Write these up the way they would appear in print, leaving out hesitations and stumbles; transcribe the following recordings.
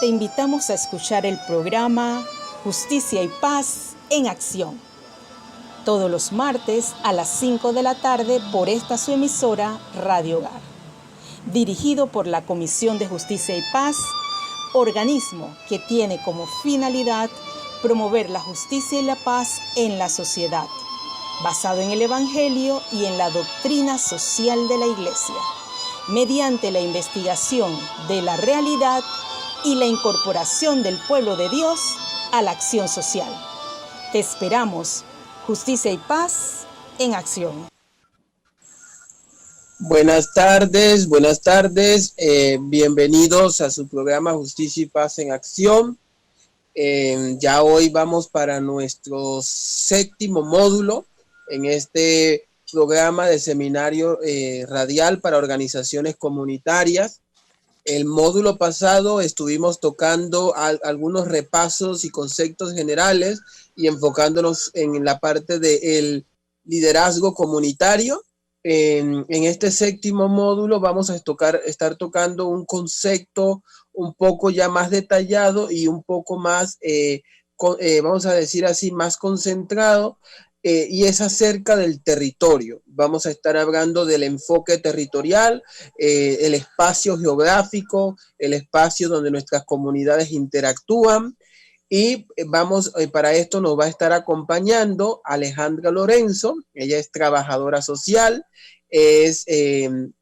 te invitamos a escuchar el programa Justicia y Paz en Acción, todos los martes a las 5 de la tarde por esta su emisora Radio Hogar, dirigido por la Comisión de Justicia y Paz, organismo que tiene como finalidad promover la justicia y la paz en la sociedad, basado en el Evangelio y en la doctrina social de la Iglesia, mediante la investigación de la realidad y la incorporación del pueblo de Dios a la acción social. Te esperamos. Justicia y Paz en Acción. Buenas tardes. Bienvenidos a su programa Justicia y Paz en Acción. Ya hoy vamos para nuestro séptimo módulo en este programa de seminario radial para organizaciones comunitarias. El módulo pasado estuvimos tocando algunos repasos y conceptos generales y enfocándonos en la parte del liderazgo comunitario. En este séptimo módulo vamos a estar tocando un concepto un poco ya más detallado y un poco más, vamos a decir así, más concentrado, y es acerca del territorio. Vamos a estar hablando del enfoque territorial, el espacio geográfico, el espacio donde nuestras comunidades interactúan. Y para esto nos va a estar acompañando Alejandra Lorenzo. Ella es trabajadora social, vive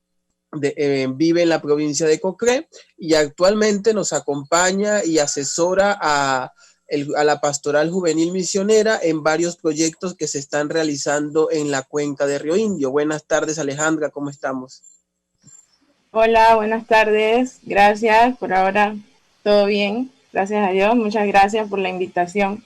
en la provincia de Cocré y actualmente nos acompaña y asesora a la Pastoral Juvenil Misionera en varios proyectos que se están realizando en la cuenca de Río Indio. Buenas tardes, Alejandra, ¿cómo estamos? Hola, buenas tardes. Gracias, por ahora todo bien. Gracias a Dios. Muchas gracias por la invitación.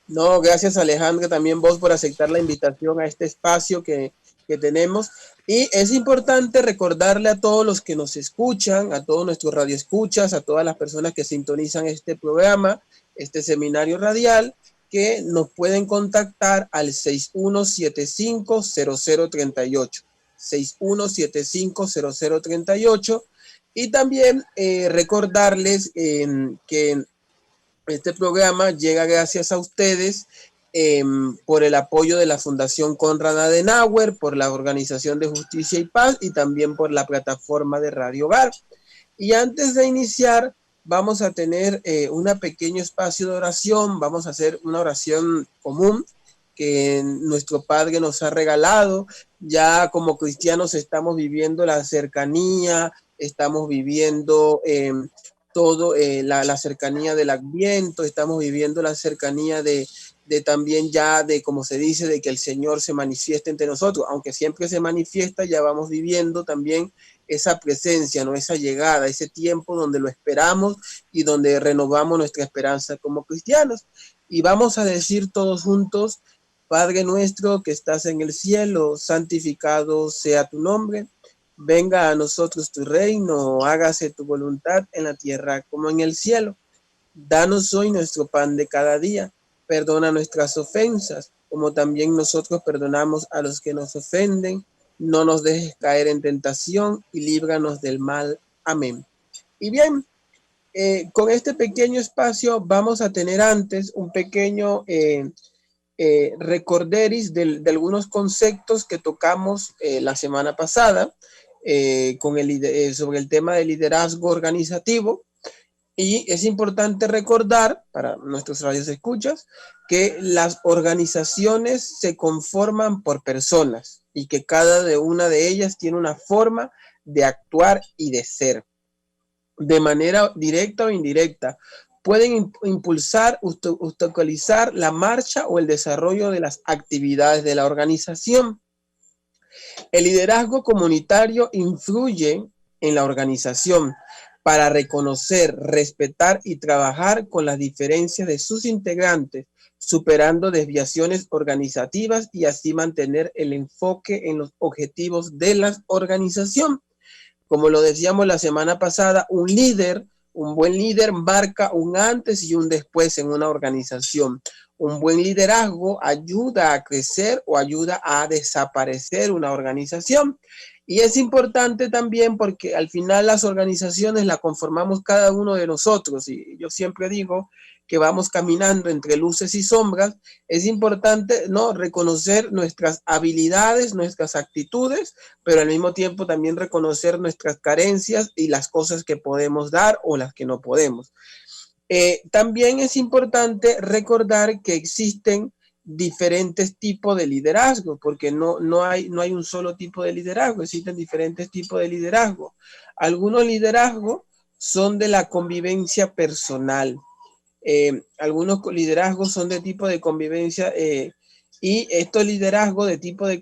No, gracias, Alejandra, también vos por aceptar la invitación a este espacio que tenemos. Y es importante recordarle a todos los que nos escuchan, a todos nuestros radioescuchas, a todas las personas que sintonizan este programa, este seminario radial, que nos pueden contactar al 6175-0038, 6175-0038, y también recordarles que este programa llega gracias a ustedes por el apoyo de la Fundación Konrad Adenauer, por la Organización de Justicia y Paz y también por la plataforma de Radio Hogar. Y antes de iniciar, vamos a tener un pequeño espacio de oración. Vamos a hacer una oración común que nuestro Padre nos ha regalado. Ya como cristianos estamos viviendo la cercanía, estamos viviendo la cercanía del Adviento, estamos viviendo la cercanía de también ya de, como se dice, de que el Señor se manifieste entre nosotros, aunque siempre se manifiesta, ya vamos viviendo también esa presencia, ¿no? Esa llegada, ese tiempo donde lo esperamos y donde renovamos nuestra esperanza como cristianos. Y vamos a decir todos juntos: Padre nuestro que estás en el cielo, santificado sea tu nombre. Venga a nosotros tu reino, hágase tu voluntad en la tierra como en el cielo. Danos hoy nuestro pan de cada día. Perdona nuestras ofensas, como también nosotros perdonamos a los que nos ofenden. No nos dejes caer en tentación y líbranos del mal. Amén. Y bien, con este pequeño espacio vamos a tener antes un pequeño recorderis de algunos conceptos que tocamos la semana pasada sobre el tema del liderazgo organizativo. Y es importante recordar para nuestros radioescuchas que las organizaciones se conforman por personas y que cada una de ellas tiene una forma de actuar y de ser. De manera directa o indirecta, pueden impulsar, obstaculizar la marcha o el desarrollo de las actividades de la organización. El liderazgo comunitario influye en la organización para reconocer, respetar y trabajar con las diferencias de sus integrantes, superando desviaciones organizativas y así mantener el enfoque en los objetivos de la organización. Como lo decíamos la semana pasada, un buen líder marca un antes y un después en una organización. Un buen liderazgo ayuda a crecer o ayuda a desaparecer una organización. Y es importante también porque al final las organizaciones las conformamos cada uno de nosotros. Y yo siempre digo que vamos caminando entre luces y sombras. Es importante, ¿no?, reconocer nuestras habilidades, nuestras actitudes, pero al mismo tiempo también reconocer nuestras carencias y las cosas que podemos dar o las que no podemos. También es importante recordar que existen diferentes tipos de liderazgo, porque no hay un solo tipo de liderazgo, existen diferentes tipos de liderazgo. Algunos liderazgos son de la convivencia personal, algunos liderazgos son de tipo de convivencia, y estos liderazgos de tipo de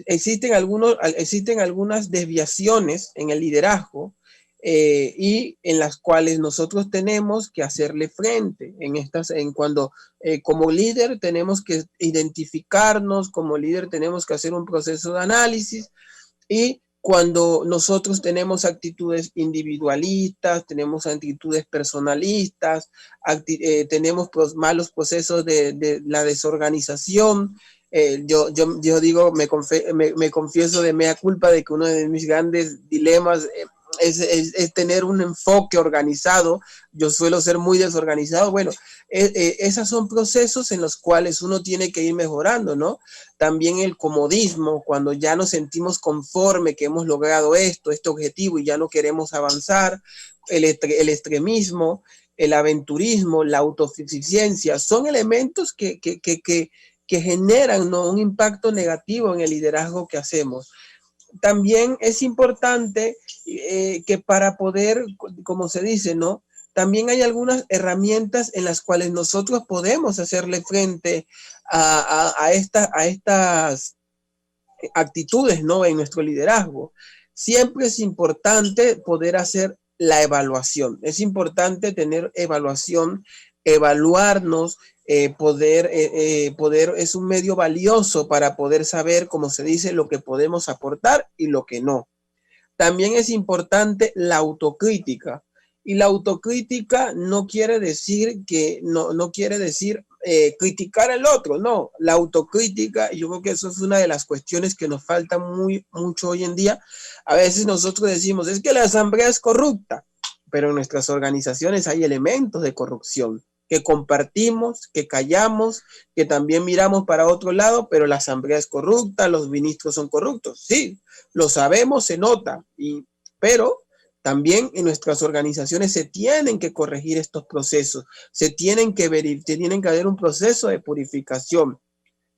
existen algunas desviaciones en el liderazgo, y en las cuales nosotros tenemos que hacerle frente. Cuando como líder tenemos que identificarnos, como líder tenemos que hacer un proceso de análisis, y cuando nosotros tenemos actitudes individualistas, tenemos actitudes personalistas, tenemos malos procesos de la desorganización. Yo digo, me confieso de mea culpa de que uno de mis grandes dilemas es tener un enfoque organizado. Yo suelo ser muy desorganizado. Bueno, esos son procesos en los cuales uno tiene que ir mejorando, ¿no? También el comodismo, cuando ya nos sentimos conforme que hemos logrado este objetivo y ya no queremos avanzar, el extremismo, el aventurismo, la autosuficiencia, son elementos que generan, ¿no?, un impacto negativo en el liderazgo que hacemos. También es importante que para poder, como se dice, ¿no?, también hay algunas herramientas en las cuales nosotros podemos hacerle frente a estas actitudes, ¿no?, en nuestro liderazgo. Siempre es importante poder hacer la evaluación. Es importante tener evaluación, evaluarnos, poder es un medio valioso para poder saber, como se dice, lo que podemos aportar y lo que no. También es importante la autocrítica. Y la autocrítica no quiere decir criticar al otro, no. La autocrítica, yo creo que eso es una de las cuestiones que nos falta mucho hoy en día. A veces nosotros decimos, es que la asamblea es corrupta, pero en nuestras organizaciones hay elementos de corrupción que compartimos, que callamos, que también miramos para otro lado, pero la asamblea es corrupta, los ministros son corruptos. Sí, lo sabemos, se nota, pero también en nuestras organizaciones se tienen que corregir estos procesos, tienen que haber un proceso de purificación,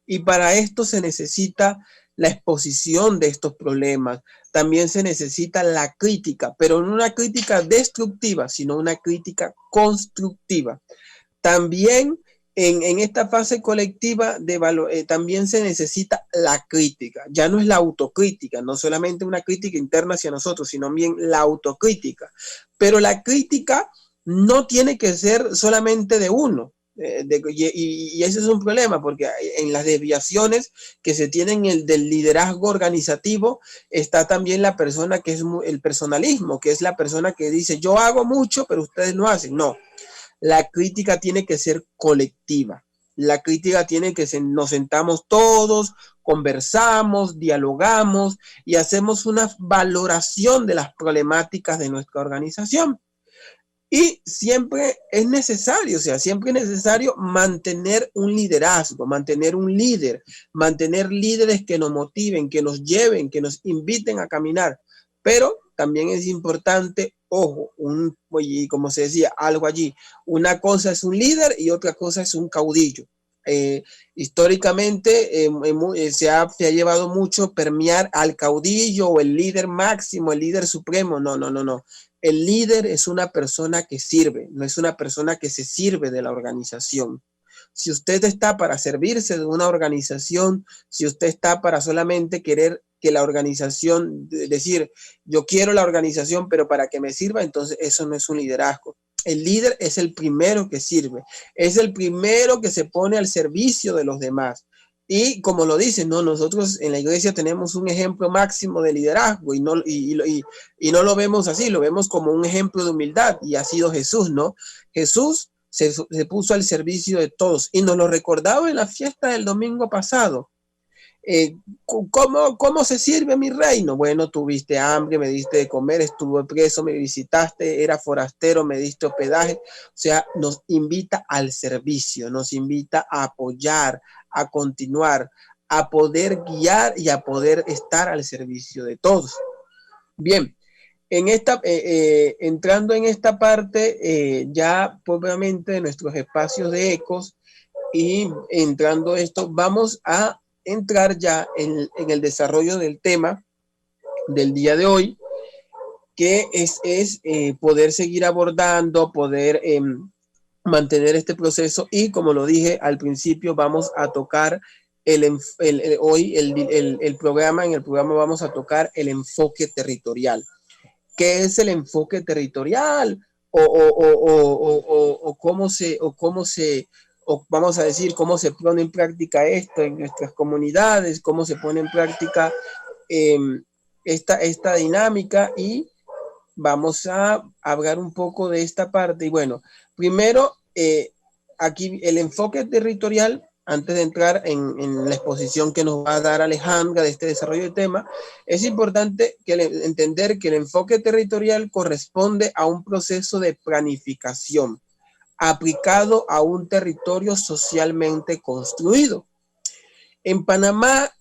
y para esto se necesita la exposición de estos problemas. También se necesita la crítica, pero no una crítica destructiva, sino una crítica constructiva. También en esta fase colectiva también se necesita la crítica. Ya no es la autocrítica, no solamente una crítica interna hacia nosotros, sino bien la autocrítica. Pero la crítica no tiene que ser solamente de uno. Y ese es un problema, porque en las desviaciones que se tienen del liderazgo organizativo está también la persona que es el personalismo, que es la persona que dice, yo hago mucho, pero ustedes no hacen. No. La crítica tiene que ser colectiva. La crítica tiene que ser, nos sentamos todos, conversamos, dialogamos y hacemos una valoración de las problemáticas de nuestra organización. Y siempre es necesario, siempre es necesario mantener un liderazgo, mantener un líder, mantener líderes que nos motiven, que nos lleven, que nos inviten a caminar. Pero también es importante, ojo, como se decía, algo allí. Una cosa es un líder y otra cosa es un caudillo. Históricamente se ha llevado mucho permear al caudillo o el líder máximo, el líder supremo. No. El líder es una persona que sirve, no es una persona que se sirve de la organización. Si usted está para servirse de una organización, si usted está para solamente querer que la organización, decir, yo quiero la organización, pero para que me sirva, entonces eso no es un liderazgo. El líder es el primero que sirve, es el primero que se pone al servicio de los demás. Y como lo dicen, ¿no? Nosotros en la iglesia tenemos un ejemplo máximo de liderazgo y no lo vemos así, lo vemos como un ejemplo de humildad, y ha sido Jesús, ¿no? Jesús se puso al servicio de todos y nos lo recordaba en la fiesta del domingo pasado. ¿Cómo se sirve mi reino? Bueno, tuviste hambre, me diste de comer, estuve preso, me visitaste, era forastero, me diste hospedaje. O sea, nos invita al servicio, nos invita a apoyar, a continuar, a poder guiar y a poder estar al servicio de todos. Bien, entrando en esta parte ya propiamente de nuestros espacios de ecos y entrando esto, vamos a entrar ya en el desarrollo del tema del día de hoy, que es poder seguir abordando, poder mantener este proceso y como lo dije al principio, vamos a tocar hoy el programa, en el programa vamos a tocar el enfoque territorial. ¿Qué es el enfoque territorial? O vamos a decir, cómo se pone en práctica esto en nuestras comunidades, cómo se pone en práctica esta dinámica, y vamos a hablar un poco de esta parte. Y bueno, primero, aquí el enfoque territorial, antes de entrar en la exposición que nos va a dar Alejandra de este desarrollo de tema, es importante entender que el enfoque territorial corresponde a un proceso de planificación aplicado a un territorio socialmente construido. En Panamá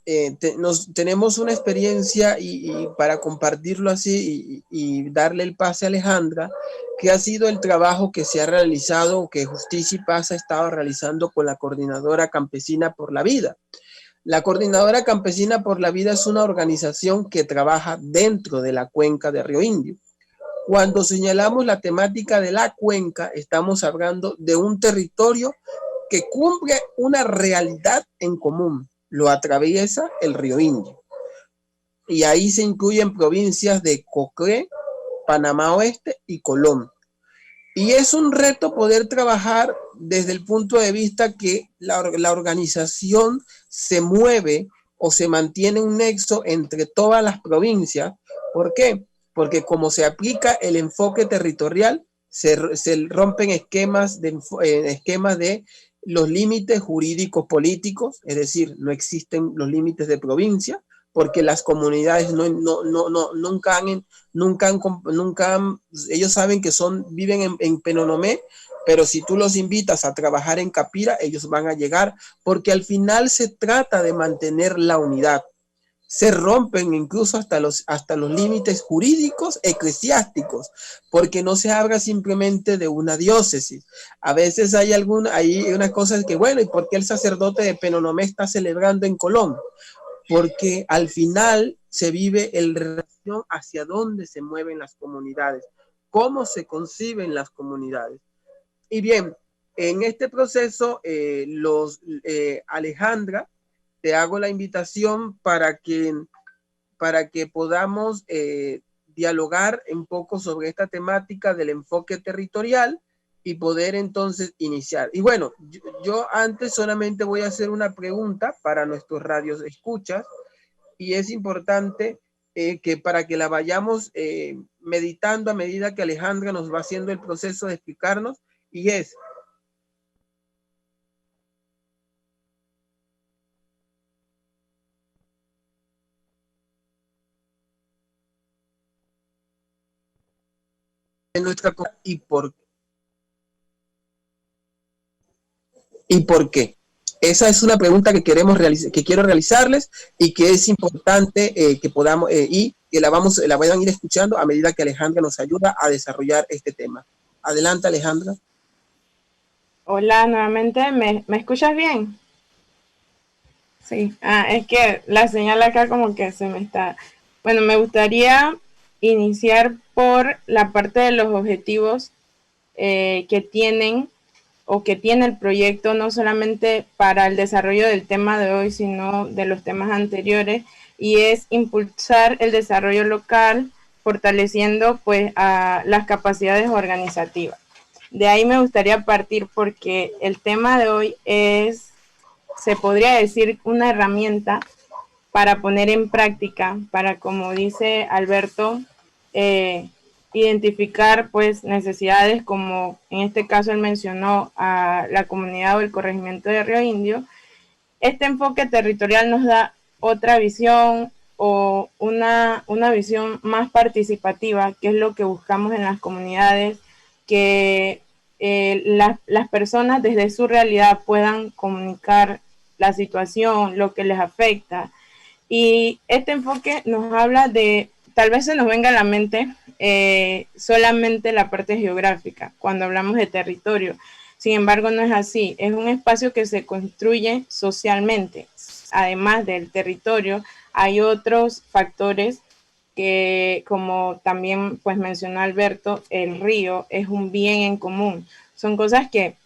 tenemos una experiencia y para compartirlo así y darle el pase a Alejandra, que ha sido el trabajo que se ha realizado, que Justicia y Paz ha estado realizando con la Coordinadora Campesina por la Vida. La Coordinadora Campesina por la Vida es una organización que trabaja dentro de la cuenca de Río Indio. Cuando señalamos la temática de la cuenca, estamos hablando de un territorio que cumple una realidad en común. Lo atraviesa el Río Indio. Y ahí se incluyen provincias de Coclé, Panamá Oeste y Colón. Y es un reto poder trabajar desde el punto de vista que la organización se mueve o se mantiene un nexo entre todas las provincias. ¿Por qué? Porque como se aplica el enfoque territorial, se rompen esquemas de los límites jurídicos políticos, es decir, no existen los límites de provincia, porque las comunidades nunca han, ellos saben que viven en Penonomé, pero si tú los invitas a trabajar en Capira, ellos van a llegar, porque al final se trata de mantener la unidad. Se rompen incluso hasta los límites jurídicos eclesiásticos, porque no se habla simplemente de una diócesis. A veces hay unas cosas que, bueno, ¿y por qué el sacerdote de Penonomé está celebrando en Colón? Porque al final se vive en relación hacia dónde se mueven las comunidades, cómo se conciben las comunidades. Y bien, en este proceso, Alejandra, te hago la invitación para que podamos dialogar un poco sobre esta temática del enfoque territorial y poder entonces iniciar. Y bueno, yo antes solamente voy a hacer una pregunta para nuestros radios escuchas, y es importante que para que la vayamos meditando a medida que Alejandra nos va haciendo el proceso de explicarnos, y es: en nuestra y por qué. Esa es una pregunta que quiero realizarles, y que es importante que podamos y que la vayan a ir escuchando a medida que Alejandra nos ayuda a desarrollar este tema. Adelante, Alejandra. Hola, nuevamente, ¿me escuchas bien? Sí, es que la señal acá como que se me está... Bueno, me gustaría iniciar por la parte de los objetivos que tienen o que tiene el proyecto, no solamente para el desarrollo del tema de hoy, sino de los temas anteriores, y es impulsar el desarrollo local, fortaleciendo pues a las capacidades organizativas. De ahí me gustaría partir porque el tema de hoy es, se podría decir, una herramienta para poner en práctica, para, como dice Alberto, identificar pues necesidades, como en este caso él mencionó a la comunidad o el corregimiento de Río Indio. Este enfoque territorial nos da otra visión o una visión más participativa, que es lo que buscamos en las comunidades, que las personas desde su realidad puedan comunicar la situación, lo que les afecta. Y este enfoque nos habla de, tal vez se nos venga a la mente solamente la parte geográfica, cuando hablamos de territorio. Sin embargo, no es así. Es un espacio que se construye socialmente. Además del territorio, hay otros factores que, como también pues mencionó Alberto, el río es un bien en común. Son cosas que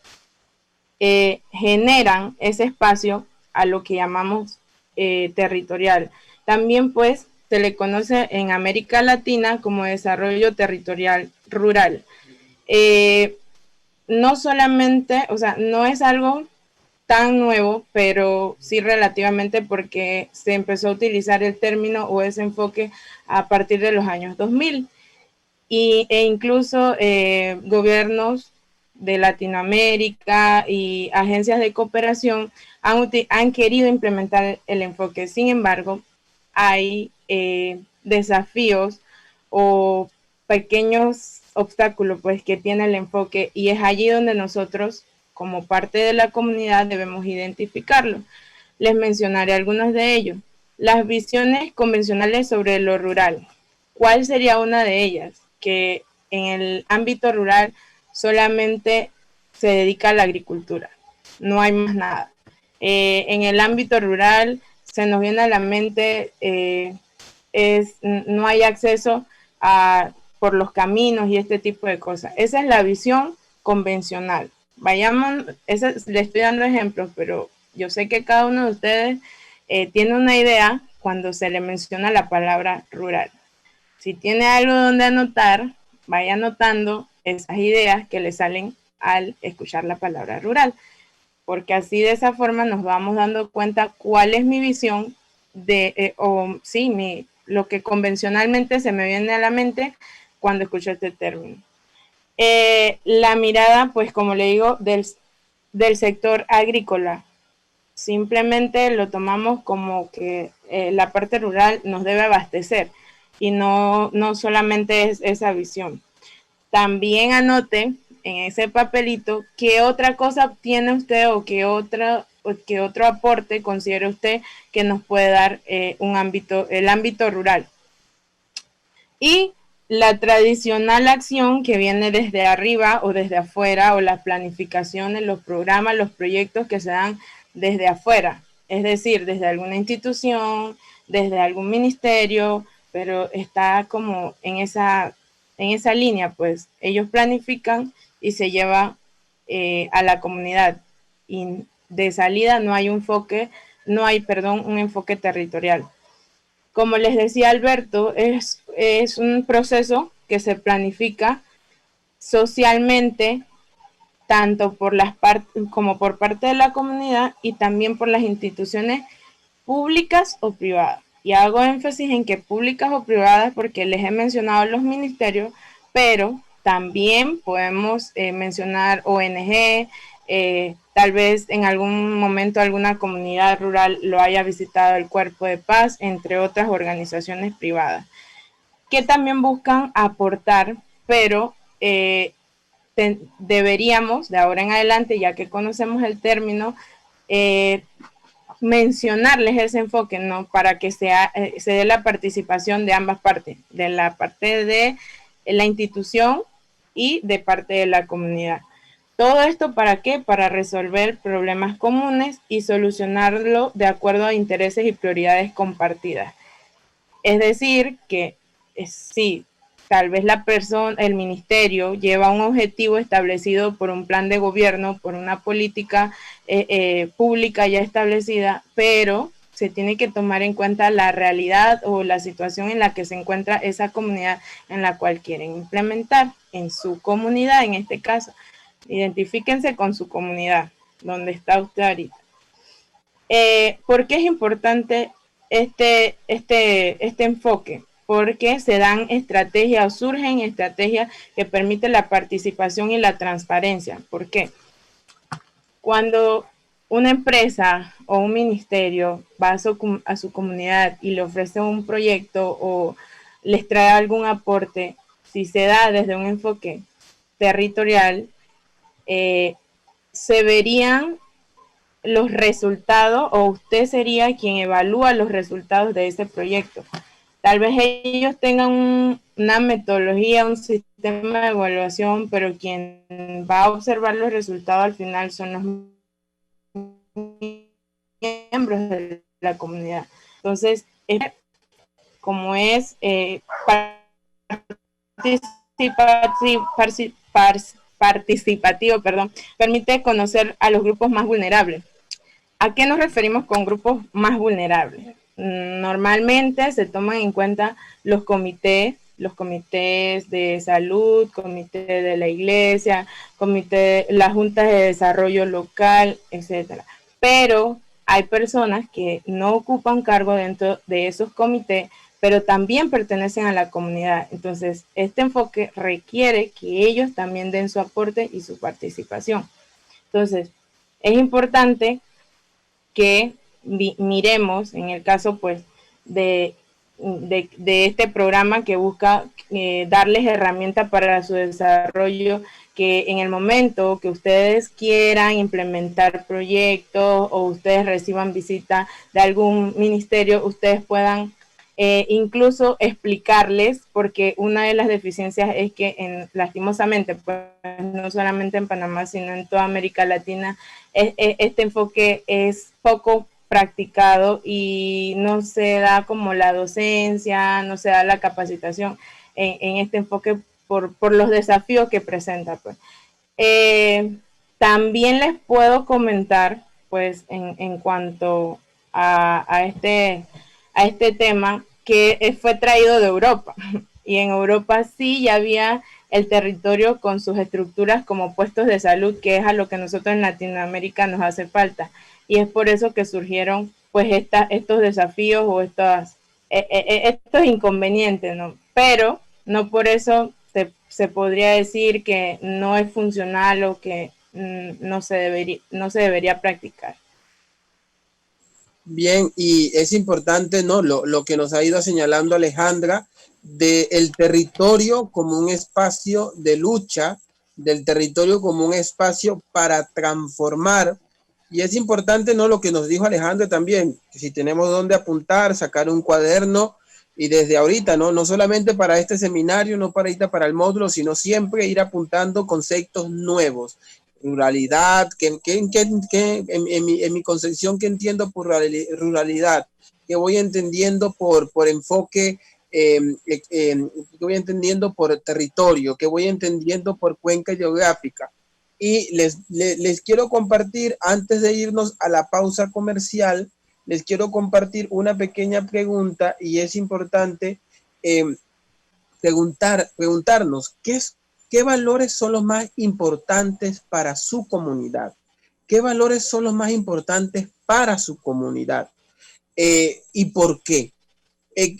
generan ese espacio a lo que llamamos territorial. También pues se le conoce en América Latina como desarrollo territorial rural. No solamente, o sea, no es algo tan nuevo, pero sí relativamente, porque se empezó a utilizar el término o ese enfoque a partir de los años 2000 e incluso gobiernos de Latinoamérica y agencias de cooperación han querido implementar el enfoque. Sin embargo, hay desafíos o pequeños obstáculos pues que tiene el enfoque, y es allí donde nosotros como parte de la comunidad debemos identificarlo. Les mencionaré algunos de ellos. Las visiones convencionales sobre lo rural. ¿Cuál sería una de ellas? Que en el ámbito rural solamente se dedica a la agricultura, no hay más nada. En el ámbito rural se nos viene a la mente no hay acceso por los caminos y este tipo de cosas. Esa es la visión convencional. Vayamos, le estoy dando ejemplos, pero yo sé que cada uno de ustedes tiene una idea cuando se le menciona la palabra rural. Si tiene algo donde anotar, vaya anotando esas ideas que le salen al escuchar la palabra rural, porque así de esa forma nos vamos dando cuenta cuál es mi visión lo que convencionalmente se me viene a la mente cuando escucho este término. La mirada, pues como le digo, del sector agrícola. Simplemente lo tomamos como que la parte rural nos debe abastecer y no solamente es esa visión. También anote en ese papelito qué otra cosa tiene usted o qué otro aporte considera usted que nos puede dar el ámbito rural. Y la tradicional acción que viene desde arriba o desde afuera, o las planificaciones, los programas, los proyectos que se dan desde afuera, es decir, desde alguna institución, desde algún ministerio, pero está como en esa línea, pues ellos planifican y se lleva a la comunidad, y de salida no hay un enfoque territorial. Como les decía Alberto, es un proceso que se planifica socialmente, tanto como por parte de la comunidad y también por las instituciones públicas o privadas. Y hago énfasis en que públicas o privadas porque les he mencionado los ministerios, pero también podemos mencionar ONG, tal vez en algún momento alguna comunidad rural lo haya visitado el Cuerpo de Paz, entre otras organizaciones privadas, que también buscan aportar, pero deberíamos, de ahora en adelante, ya que conocemos el término, mencionarles ese enfoque, ¿no? Para que se dé la participación de ambas partes, de la parte de la institución y de parte de la comunidad. ¿Todo esto para qué? Para resolver problemas comunes y solucionarlo de acuerdo a intereses y prioridades compartidas. Es decir, que sí, tal vez el ministerio lleva un objetivo establecido por un plan de gobierno, por una política pública ya establecida, pero se tiene que tomar en cuenta la realidad o la situación en la que se encuentra esa comunidad en la cual quieren implementar, en su comunidad en este caso. Identifíquense con su comunidad, donde está usted ahorita. ¿Por qué es importante este enfoque? Porque se dan estrategias o surgen estrategias que permiten la participación y la transparencia. ¿Por qué? Cuando una empresa o un ministerio va a su comunidad y le ofrece un proyecto o les trae algún aporte, si se da desde un enfoque territorial, se verían los resultados, o usted sería quien evalúa los resultados de ese proyecto. Tal vez ellos tengan una metodología, un sistema de evaluación, pero quien va a observar los resultados al final son los miembros de la comunidad. Entonces, como es participativo, permite conocer a los grupos más vulnerables. ¿A qué nos referimos con grupos más vulnerables? Normalmente se toman en cuenta los comités de salud, comité de la iglesia, las juntas de desarrollo local, etcétera. Pero hay personas que no ocupan cargo dentro de esos comités, pero también pertenecen a la comunidad. Entonces, este enfoque requiere que ellos también den su aporte y su participación. Entonces, es importante que miremos, en el caso pues de este programa que busca darles herramientas para su desarrollo, que en el momento que ustedes quieran implementar proyectos o ustedes reciban visita de algún ministerio, ustedes puedan incluso explicarles, porque una de las deficiencias es que lastimosamente, pues, no solamente en Panamá, sino en toda América Latina, este enfoque es poco practicado y no se da como la docencia, no se da la capacitación en este enfoque por los desafíos que presenta. Pues. También les puedo comentar, pues, en cuanto a este tema, que fue traído de Europa. Y en Europa sí ya había el territorio con sus estructuras como puestos de salud, que es a lo que nosotros en Latinoamérica nos hace falta. Y es por eso que surgieron pues estos desafíos o estos inconvenientes, ¿no? Pero no por eso se podría decir que no es funcional o que no se debería practicar. Bien, y es importante, ¿no? Lo que nos ha ido señalando Alejandra, del territorio como un espacio de lucha, del territorio como un espacio para transformar. Y es importante, ¿no? Lo que nos dijo Alejandra también, que si tenemos dónde apuntar, sacar un cuaderno, y desde ahorita, ¿no? No solamente para este seminario, no para ahorita para el módulo, sino siempre ir apuntando conceptos nuevos. Ruralidad, en mi concepción, que entiendo por ruralidad, que voy entendiendo por enfoque, que voy entendiendo por territorio, que voy entendiendo por cuenca geográfica. Y les quiero compartir, antes de irnos a la pausa comercial, les quiero compartir una pequeña pregunta, y es importante preguntarnos ¿qué valores son los más importantes para su comunidad? ¿Qué valores son los más importantes para su comunidad? ¿Y por qué?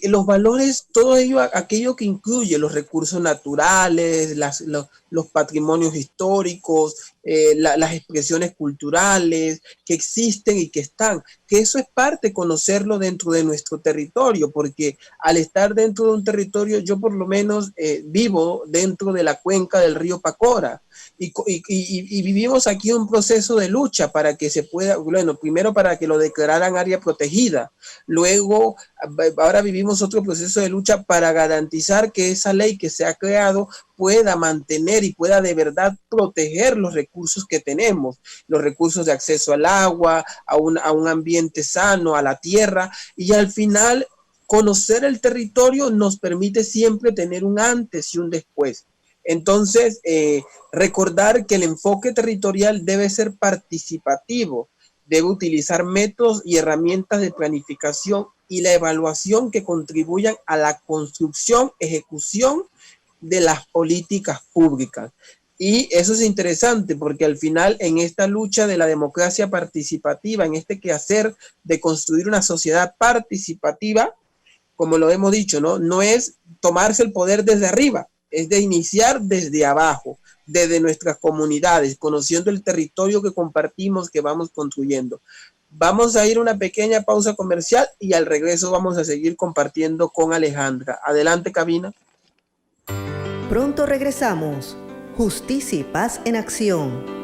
Los valores, todo ello, aquello que incluye los recursos naturales, los patrimonios históricos, las expresiones culturales que existen y que están, que eso es parte de conocerlo dentro de nuestro territorio, porque al estar dentro de un territorio, yo por lo menos vivo dentro de la cuenca del río Pacora, y vivimos aquí un proceso de lucha para que se pueda, bueno, primero para que lo declararan área protegida, luego ahora vivimos otro proceso de lucha para garantizar que esa ley que se ha creado pueda mantener y pueda de verdad proteger los recursos que tenemos, los recursos de acceso al agua, a un ambiente sano, a la tierra, y al final conocer el territorio nos permite siempre tener un antes y un después. Entonces, recordar que el enfoque territorial debe ser participativo, debe utilizar métodos y herramientas de planificación y la evaluación que contribuyan a la construcción, ejecución de las políticas públicas. Y eso es interesante porque al final, en esta lucha de la democracia participativa, en este quehacer de construir una sociedad participativa, como lo hemos dicho, no es tomarse el poder desde arriba, es de iniciar desde abajo, desde nuestras comunidades, conociendo el territorio que compartimos, que vamos construyendo. Vamos a ir a una pequeña pausa comercial y al regreso vamos a seguir compartiendo con Alejandra. Adelante, cabina. Pronto regresamos. Justicia y Paz en Acción.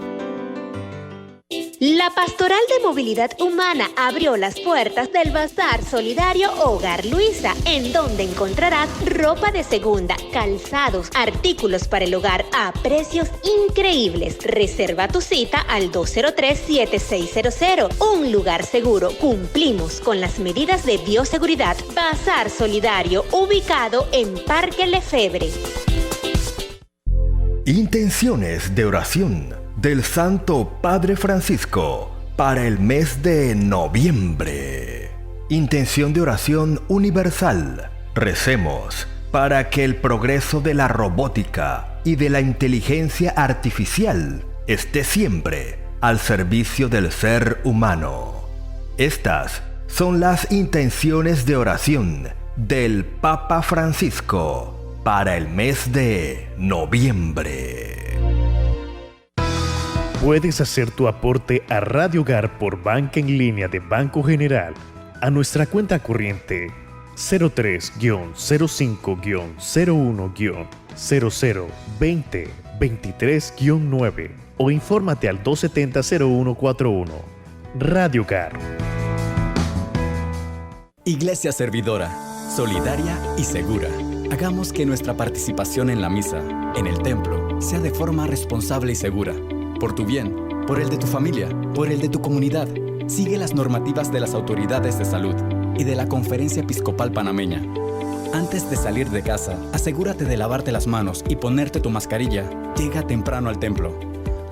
La Pastoral de Movilidad Humana abrió las puertas del Bazar Solidario Hogar Luisa, en donde encontrarás ropa de segunda, calzados, artículos para el hogar a precios increíbles. Reserva tu cita al 203-7600. Un lugar seguro. Cumplimos con las medidas de bioseguridad. Bazar Solidario, ubicado en Parque Lefebvre. Intenciones de oración del Santo Padre Francisco para el mes de noviembre. Intención de oración universal. Recemos para que el progreso de la robótica y de la inteligencia artificial esté siempre al servicio del ser humano. Estas son las intenciones de oración del Papa Francisco para el mes de noviembre. Puedes hacer tu aporte a Radio Hogar por banca en línea de Banco General a nuestra cuenta corriente 03-01-05-0020-23-9 o infórmate al 270-0141. Radio Hogar. Iglesia servidora, solidaria y segura. Hagamos que nuestra participación en la misa, en el templo, sea de forma responsable y segura. Por tu bien, por el de tu familia, por el de tu comunidad. Sigue las normativas de las autoridades de salud y de la Conferencia Episcopal Panameña. Antes de salir de casa, asegúrate de lavarte las manos y ponerte tu mascarilla. Llega temprano al templo.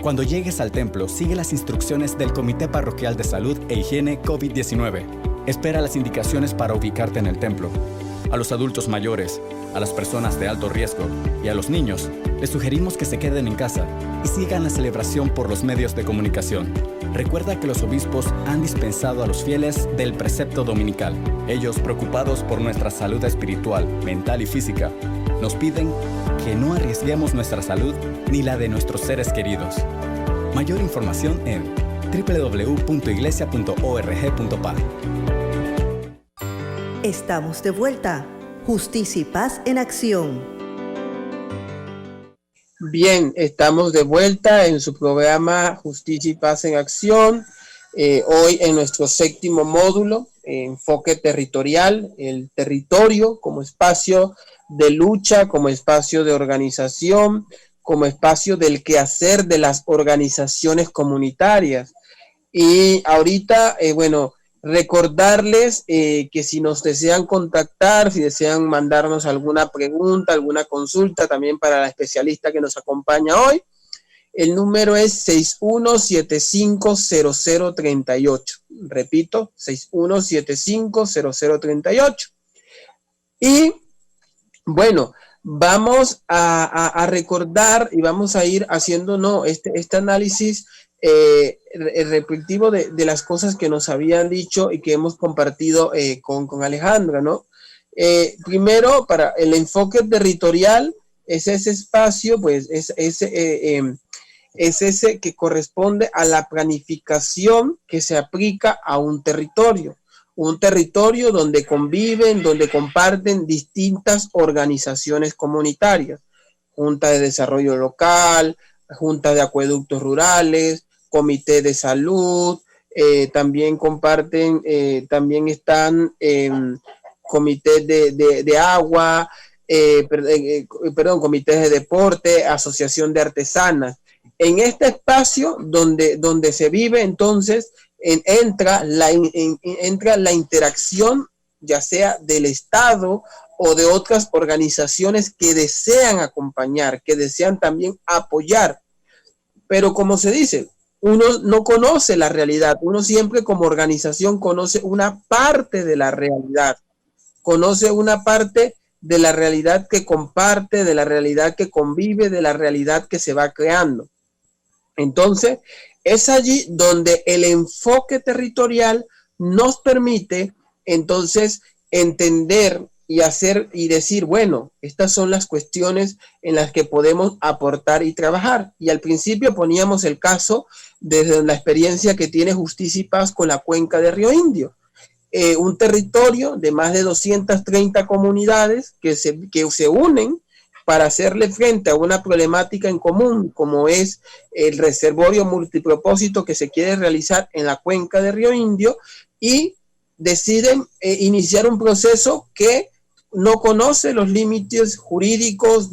Cuando llegues al templo, sigue las instrucciones del Comité Parroquial de Salud e Higiene COVID-19. Espera las indicaciones para ubicarte en el templo. A los adultos mayores, a las personas de alto riesgo y a los niños, les sugerimos que se queden en casa y sigan la celebración por los medios de comunicación. Recuerda que los obispos han dispensado a los fieles del precepto dominical. Ellos, preocupados por nuestra salud espiritual, mental y física, nos piden que no arriesguemos nuestra salud ni la de nuestros seres queridos. Mayor información en www.iglesia.org.pa. Estamos de vuelta. Justicia y Paz en Acción. Bien, estamos de vuelta en su programa Justicia y Paz en Acción. Hoy en nuestro 7º módulo, enfoque territorial, el territorio como espacio de lucha, como espacio de organización, como espacio del quehacer de las organizaciones comunitarias. Y ahorita, recordarles que si nos desean contactar, si desean mandarnos alguna pregunta, alguna consulta, también para la especialista que nos acompaña hoy, el número es 61750038. Repito, 61750038. Y bueno, vamos a recordar y vamos a ir haciendo este análisis repetitivo de las cosas que nos habían dicho y que hemos compartido con Alejandra, ¿no? Primero, para el enfoque territorial, es ese espacio, pues, es ese que corresponde a la planificación que se aplica a un territorio donde conviven, donde comparten distintas organizaciones comunitarias, Junta de Desarrollo Local, Junta de Acueductos Rurales, Comité de Salud, también comparten, también están comités de agua, comités de deporte, asociación de artesanas. En este espacio donde se vive, entonces, entra la interacción, ya sea del Estado o de otras organizaciones que desean acompañar, que desean también apoyar. Pero como se dice, uno no conoce la realidad, uno siempre como organización conoce una parte de la realidad, conoce una parte de la realidad que comparte, de la realidad que convive, de la realidad que se va creando. Entonces, es allí donde el enfoque territorial nos permite entonces entender y decir, bueno, estas son las cuestiones en las que podemos aportar y trabajar. Y al principio poníamos el caso desde la experiencia que tiene Justicia y Paz con la cuenca de Río Indio. Un territorio de más de 230 comunidades que se unen para hacerle frente a una problemática en común, como es el reservorio multipropósito que se quiere realizar en la cuenca de Río Indio, y deciden iniciar un proceso que no conoce los límites jurídicos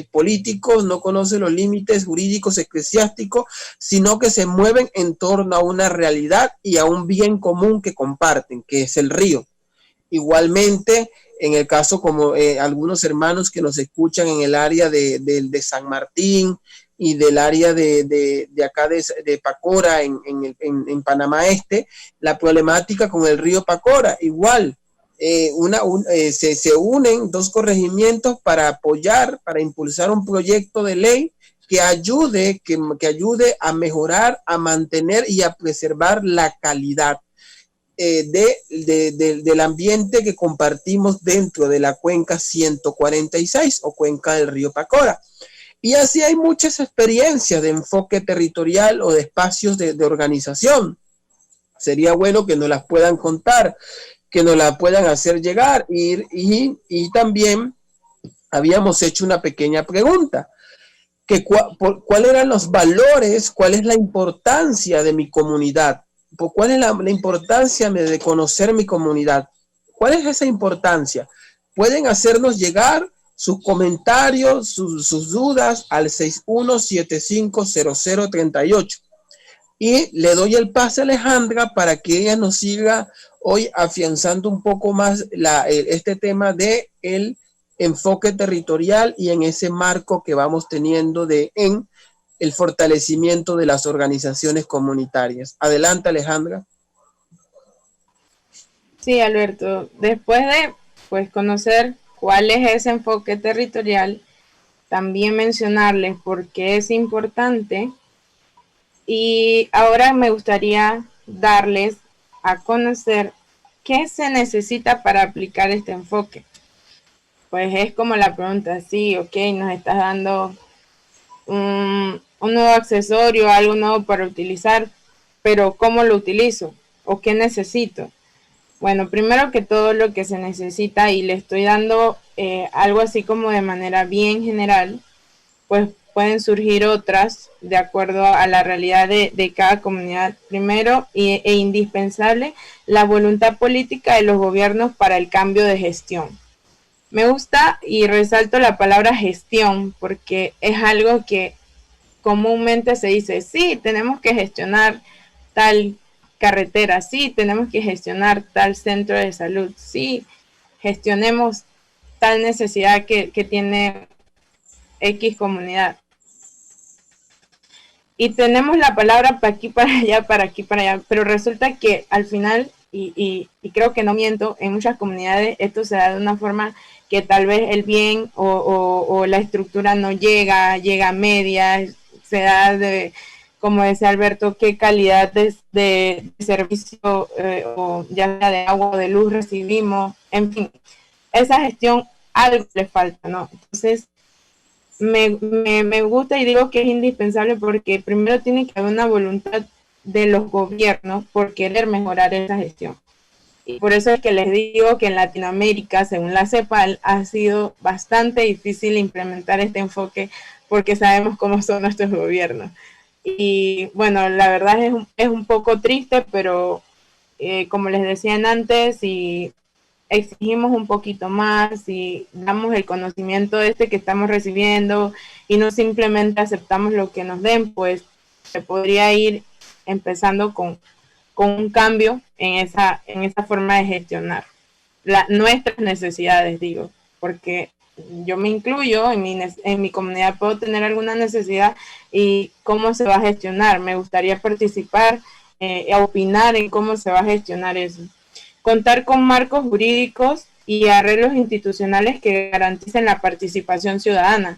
políticos, no conoce los límites jurídicos eclesiásticos, sino que se mueven en torno a una realidad y a un bien común que comparten, que es el río. Igualmente, en el caso como algunos hermanos que nos escuchan en el área de San Martín y del área de acá de Pacora en Panamá Este, la problemática con el río Pacora, igual. Se unen dos corregimientos para apoyar, para impulsar un proyecto de ley que ayude a mejorar, a mantener y a preservar la calidad del ambiente que compartimos dentro de la cuenca 146 o cuenca del río Pacora. Y así hay muchas experiencias de enfoque territorial o de espacios de organización. Sería bueno que nos las puedan contar, que nos la puedan hacer llegar, y también habíamos hecho una pequeña pregunta, que cuáles eran los valores, cuál es la importancia de mi comunidad, cuál es la importancia de conocer mi comunidad, cuál es esa importancia. Pueden hacernos llegar sus comentarios, sus dudas al 61750038. Y le doy el pase a Alejandra para que ella nos siga hoy afianzando un poco más este tema de el enfoque territorial y en ese marco que vamos teniendo en el fortalecimiento de las organizaciones comunitarias. Adelante, Alejandra. Sí, Alberto, después de conocer cuál es ese enfoque territorial, también mencionarles por qué es importante. Y ahora me gustaría darles a conocer qué se necesita para aplicar este enfoque. Pues es como la pregunta, sí, ok, nos estás dando un nuevo accesorio, algo nuevo para utilizar, pero ¿cómo lo utilizo? ¿O qué necesito? Bueno, primero que todo lo que se necesita, y le estoy dando algo así como de manera bien general, pues pueden surgir otras de acuerdo a la realidad de cada comunidad. Primero e indispensable, la voluntad política de los gobiernos para el cambio de gestión. Me gusta y resalto la palabra gestión porque es algo que comúnmente se dice, sí, tenemos que gestionar tal carretera, sí, tenemos que gestionar tal centro de salud, sí, gestionemos tal necesidad que tiene X comunidad. Y tenemos la palabra para aquí, para allá, para aquí, para allá, pero resulta que al final, y creo que no miento, en muchas comunidades esto se da de una forma que tal vez el bien o la estructura no llega a media, se da de, como decía Alberto, qué calidad de servicio, o ya sea de agua o de luz recibimos, en fin, esa gestión algo le falta, ¿no? Entonces, me gusta y digo que es indispensable porque primero tiene que haber una voluntad de los gobiernos por querer mejorar esa gestión. Y por eso es que les digo que en Latinoamérica, según la CEPAL, ha sido bastante difícil implementar este enfoque porque sabemos cómo son nuestros gobiernos. Y bueno, la verdad es un poco triste, pero como les decían antes, y exigimos un poquito más y damos el conocimiento que estamos recibiendo y no simplemente aceptamos lo que nos den, pues se podría ir empezando con un cambio en esa forma de gestionar nuestras necesidades, digo, porque yo me incluyo, en mi comunidad puedo tener alguna necesidad y cómo se va a gestionar. Me gustaría participar, opinar en cómo se va a gestionar eso. Contar con marcos jurídicos y arreglos institucionales que garanticen la participación ciudadana.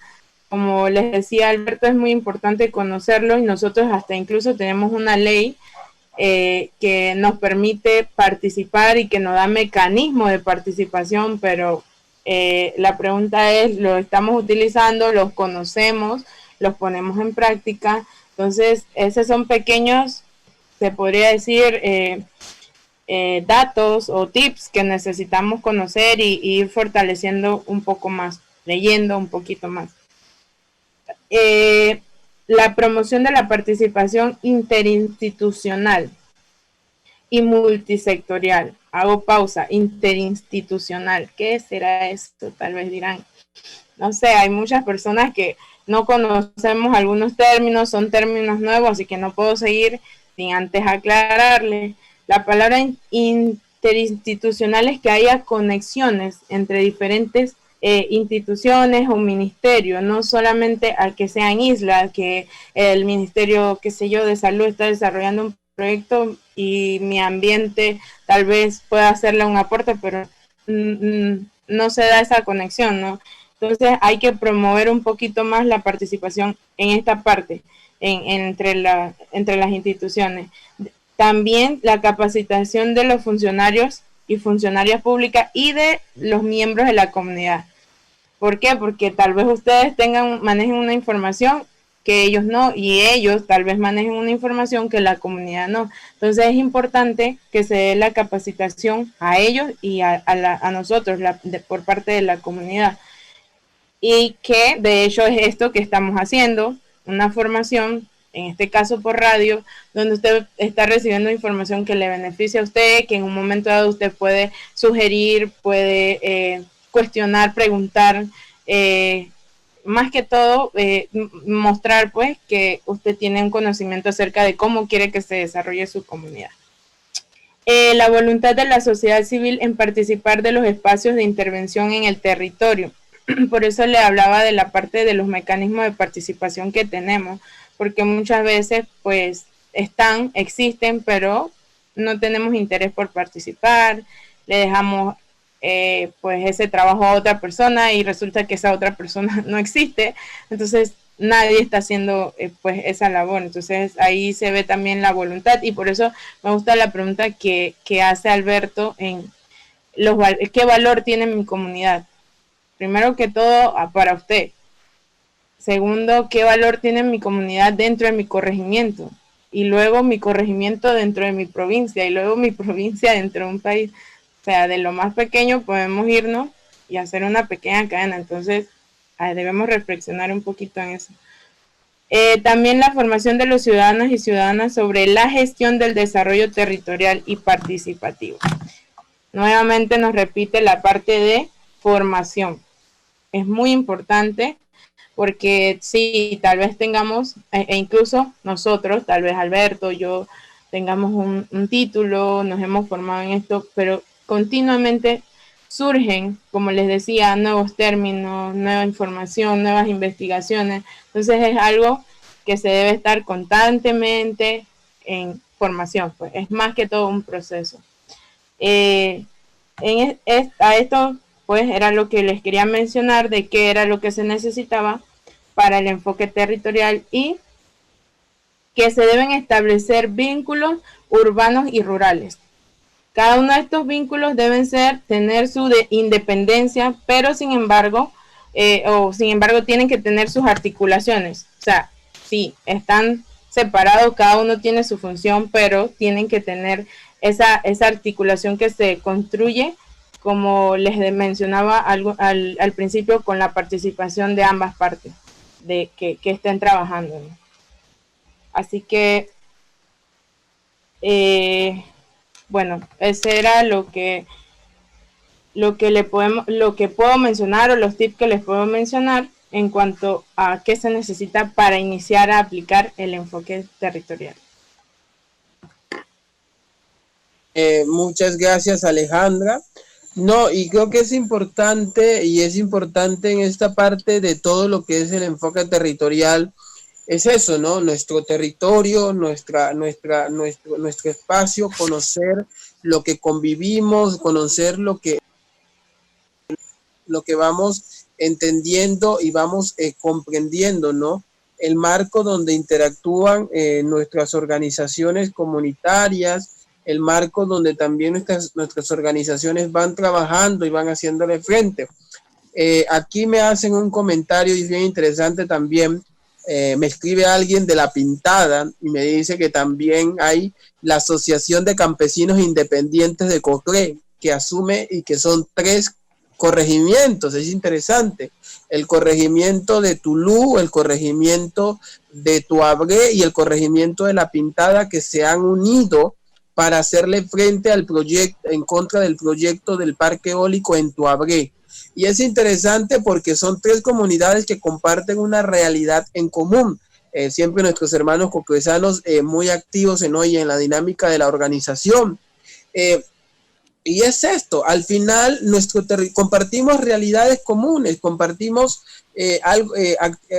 Como les decía Alberto, es muy importante conocerlo y nosotros hasta incluso tenemos una ley que nos permite participar y que nos da mecanismo de participación, pero La pregunta es, ¿lo estamos utilizando? ¿Los conocemos? ¿Los ponemos en práctica? Entonces, esos son pequeños, se podría decir, datos o tips que necesitamos conocer y ir fortaleciendo un poco más, leyendo un poquito más. La promoción de la participación interinstitucional y multisectorial. Hago pausa, interinstitucional. ¿Qué será esto? Tal vez dirán. No sé, hay muchas personas que no conocemos algunos términos, son términos nuevos, así que no puedo seguir sin antes aclararle. La palabra interinstitucional es que haya conexiones entre diferentes instituciones o ministerios, no solamente al que sean islas, que el ministerio, qué sé yo, de salud está desarrollando un proyecto y mi ambiente tal vez pueda hacerle un aporte, pero no se da esa conexión, ¿no? Entonces hay que promover un poquito más la participación en esta parte, entre las instituciones. También la capacitación de los funcionarios y funcionarias públicas y de los miembros de la comunidad. ¿Por qué? Porque tal vez ustedes manejen una información que ellos no, y ellos tal vez manejen una información que la comunidad no. Entonces es importante que se dé la capacitación a ellos y a nosotros por parte de la comunidad. Y que de hecho es esto que estamos haciendo, una formación, en este caso por radio, donde usted está recibiendo información que le beneficia a usted, que en un momento dado usted puede sugerir, puede cuestionar, preguntar, más que todo mostrar pues que usted tiene un conocimiento acerca de cómo quiere que se desarrolle su comunidad. La voluntad de la sociedad civil en participar de los espacios de intervención en el territorio. Por eso le hablaba de la parte de los mecanismos de participación que tenemos, porque muchas veces pues existen, pero no tenemos interés por participar, le dejamos pues ese trabajo a otra persona y resulta que esa otra persona no existe, entonces nadie está haciendo pues esa labor. Entonces ahí se ve también la voluntad, y por eso me gusta la pregunta que hace Alberto en ¿qué valor tiene mi comunidad? Primero que todo, para usted. Segundo, ¿qué valor tiene mi comunidad dentro de mi corregimiento? Y luego mi corregimiento dentro de mi provincia, y luego mi provincia dentro de un país. O sea, de lo más pequeño podemos irnos y hacer una pequeña cadena. Entonces, debemos reflexionar un poquito en eso. También la formación de los ciudadanos y ciudadanas sobre la gestión del desarrollo territorial y participativo. Nuevamente nos repite la parte de formación. Es muy importante porque sí, tal vez tengamos, e incluso nosotros, tal vez Alberto, yo, tengamos un título, nos hemos formado en esto, pero continuamente surgen, como les decía, nuevos términos, nueva información, nuevas investigaciones. Entonces es algo que se debe estar constantemente en formación, pues es más que todo un proceso. A esto pues era lo que les quería mencionar de qué era lo que se necesitaba para el enfoque territorial, y que se deben establecer vínculos urbanos y rurales. Cada uno de estos vínculos deben tener su independencia, pero sin embargo tienen que tener sus articulaciones. O sea, sí, están separados, cada uno tiene su función, pero tienen que tener esa articulación que se construye, como les mencionaba al principio, con la participación de ambas partes de que estén trabajando, ¿no? Así que bueno, ese era lo que puedo mencionar, o los tips que les puedo mencionar en cuanto a qué se necesita para iniciar a aplicar el enfoque territorial. Muchas gracias, Alejandra. No, y creo que es importante en esta parte de todo lo que es el enfoque territorial, es eso, ¿no? Nuestro territorio, nuestro espacio, conocer lo que convivimos, conocer lo que vamos entendiendo y vamos comprendiendo, ¿no? El marco donde interactúan nuestras organizaciones comunitarias, el marco donde también nuestras organizaciones van trabajando y van haciéndole frente. Aquí me hacen un comentario y bien interesante también. Me escribe alguien de La Pintada y me dice que también hay la Asociación de Campesinos Independientes de Coclé, que asume y que son 3 corregimientos. Es interesante. El corregimiento de Tulú, el corregimiento de Tuabré y el corregimiento de La Pintada, que se han unido para hacerle frente al proyecto, en contra del proyecto del parque eólico en Tuabré. Y es interesante porque son 3 comunidades que comparten una realidad en común. Siempre nuestros hermanos coclesanos muy activos en hoy en la dinámica de la organización. Y es esto, al final compartimos realidades comunes, compartimos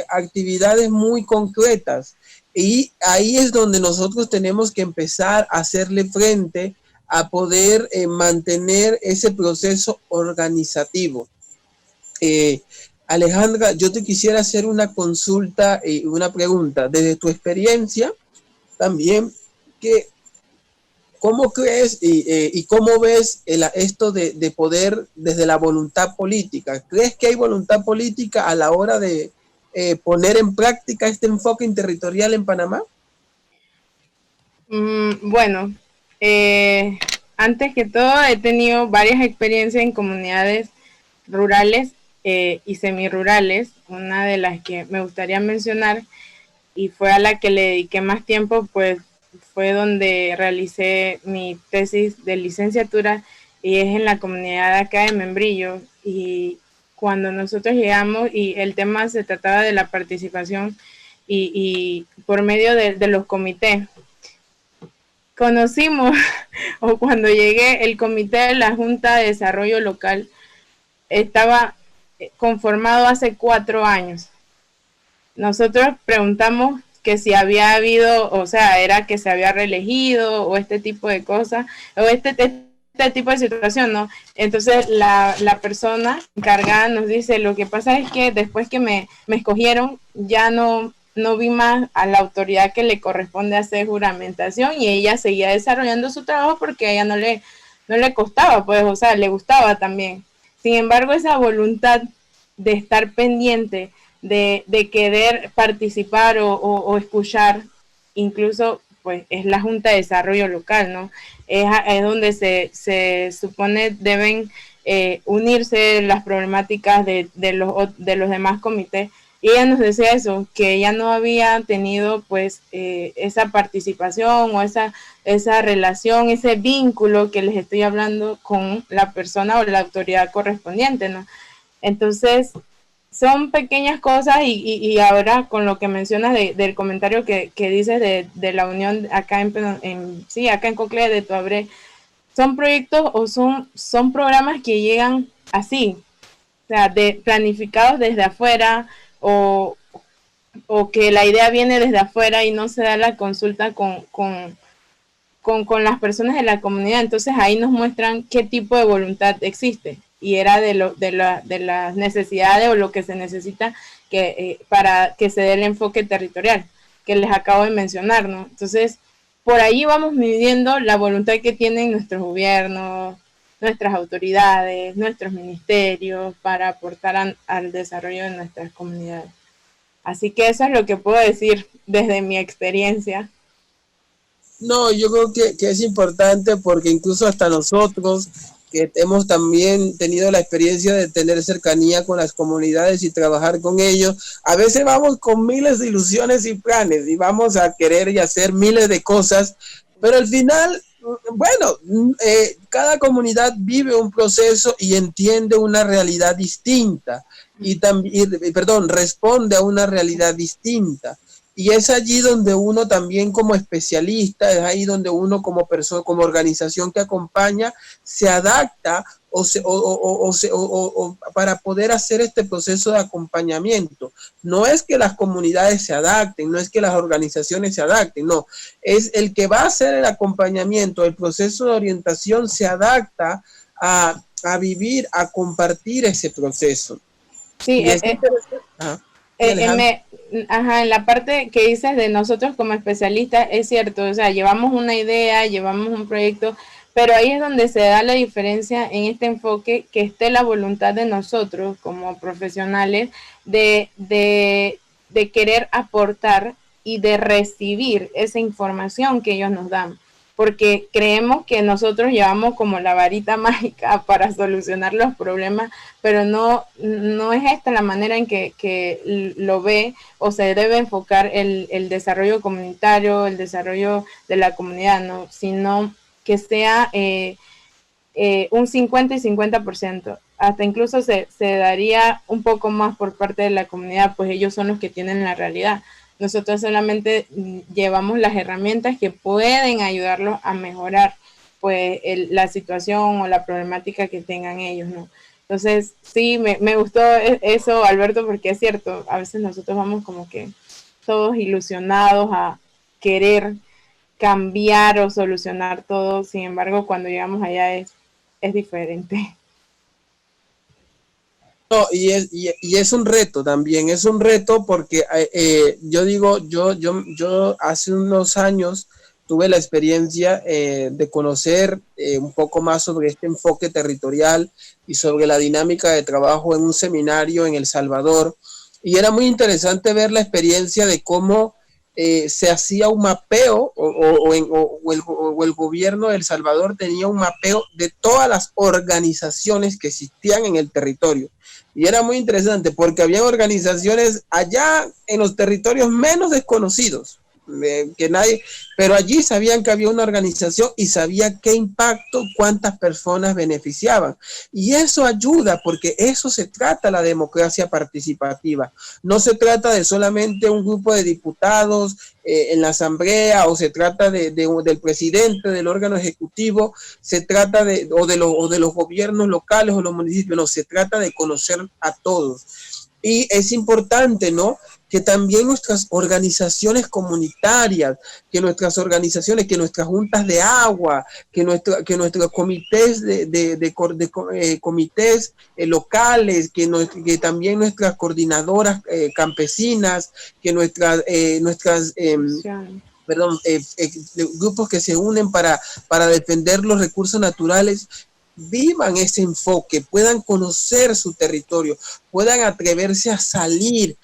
actividades muy concretas. Y ahí es donde nosotros tenemos que empezar a hacerle frente a poder mantener ese proceso organizativo. Alejandra, yo te quisiera hacer una consulta y una pregunta. Desde tu experiencia, también, ¿cómo crees y cómo ves esto de poder desde la voluntad política? ¿Crees que hay voluntad política a la hora de poner en práctica este enfoque interterritorial en Panamá? Bueno, antes que todo he tenido varias experiencias en comunidades rurales y semirurales. Una de las que me gustaría mencionar y fue a la que le dediqué más tiempo, pues fue donde realicé mi tesis de licenciatura y es en la comunidad acá de Membrillo. Y cuando nosotros llegamos y el tema se trataba de la participación y por medio de los comités, conocimos, o cuando llegué, el comité de la Junta de Desarrollo Local estaba conformado hace 4 años. Nosotros preguntamos que si había habido, o sea, era que se había reelegido o este tipo de cosas, o este tipo de situación, ¿no? Entonces la persona encargada nos dice, lo que pasa es que después que me escogieron, ya no vi más a la autoridad que le corresponde hacer juramentación y ella seguía desarrollando su trabajo porque a ella no le costaba, pues, o sea, le gustaba también. Sin embargo, esa voluntad de estar pendiente, de querer participar o escuchar, incluso, pues, es la Junta de Desarrollo Local, ¿no? Es donde se supone deben unirse las problemáticas de los demás comités. Y ella nos decía eso, que ella no había tenido, pues, esa participación o esa relación, ese vínculo que les estoy hablando con la persona o la autoridad correspondiente, ¿no? Entonces, son pequeñas cosas y ahora con lo que mencionas del comentario que dices de la unión acá acá en Coclé de Tuabré, son proyectos o son programas que llegan así, o sea, planificados desde afuera, o que la idea viene desde afuera y no se da la consulta con las personas de la comunidad. Entonces ahí nos muestran qué tipo de voluntad existe y era de las necesidades o lo que se necesita para que se dé el enfoque territorial que les acabo de mencionar, ¿no? Entonces por ahí vamos midiendo la voluntad que tienen nuestros gobiernos, nuestras autoridades, nuestros ministerios para aportar al desarrollo de nuestras comunidades. Así que eso es lo que puedo decir desde mi experiencia. No, yo creo que es importante porque incluso hasta nosotros que hemos también tenido la experiencia de tener cercanía con las comunidades y trabajar con ellos, a veces vamos con miles de ilusiones y planes y vamos a querer y hacer miles de cosas, pero al final, bueno, cada comunidad vive un proceso y entiende una realidad distinta y también, responde a una realidad distinta. Y es allí donde uno también como especialista, es ahí donde uno como persona, como organización que acompaña, se adapta para poder hacer este proceso de acompañamiento. No es que las comunidades se adapten, no es que las organizaciones se adapten, no. Es el que va a hacer el acompañamiento, el proceso de orientación se adapta a vivir, a compartir ese proceso. Sí, en la parte que dices de nosotros como especialistas, es cierto, o sea, llevamos una idea, llevamos un proyecto, pero ahí es donde se da la diferencia en este enfoque, que esté la voluntad de nosotros como profesionales de querer aportar y de recibir esa información que ellos nos dan, porque creemos que nosotros llevamos como la varita mágica para solucionar los problemas, pero no es esta la manera en que lo ve o se debe enfocar el desarrollo comunitario, el desarrollo de la comunidad, ¿no? Sino que sea un 50 y 50%. Hasta incluso se daría un poco más por parte de la comunidad, pues ellos son los que tienen la realidad. Nosotros solamente llevamos las herramientas que pueden ayudarlos a mejorar pues la situación o la problemática que tengan ellos, ¿no? Entonces, sí, me gustó eso, Alberto, porque es cierto, a veces nosotros vamos como que todos ilusionados a querer cambiar o solucionar todo, sin embargo, cuando llegamos allá es diferente. No, y es un reto también, es un reto porque yo digo, yo hace unos años tuve la experiencia de conocer un poco más sobre este enfoque territorial y sobre la dinámica de trabajo en un seminario en El Salvador, y era muy interesante ver la experiencia de cómo se hacía un mapeo o el gobierno de El Salvador tenía un mapeo de todas las organizaciones que existían en el territorio. Y era muy interesante porque había organizaciones allá en los territorios menos desconocidos, que nadie, pero allí sabían que había una organización y sabía qué impacto, cuántas personas beneficiaban. Y eso ayuda, porque eso se trata la democracia participativa. No se trata de solamente un grupo de diputados en la asamblea, o se trata del presidente del órgano ejecutivo, se trata de los gobiernos locales o los municipios. No, se trata de conocer a todos. Y es importante, ¿no?, que también nuestras organizaciones comunitarias, que nuestras organizaciones, que nuestras juntas de agua, que nuestros comités comités locales, que también nuestras coordinadoras campesinas, que grupos que se unen para defender los recursos naturales, vivan ese enfoque, puedan conocer su territorio, puedan atreverse a salir,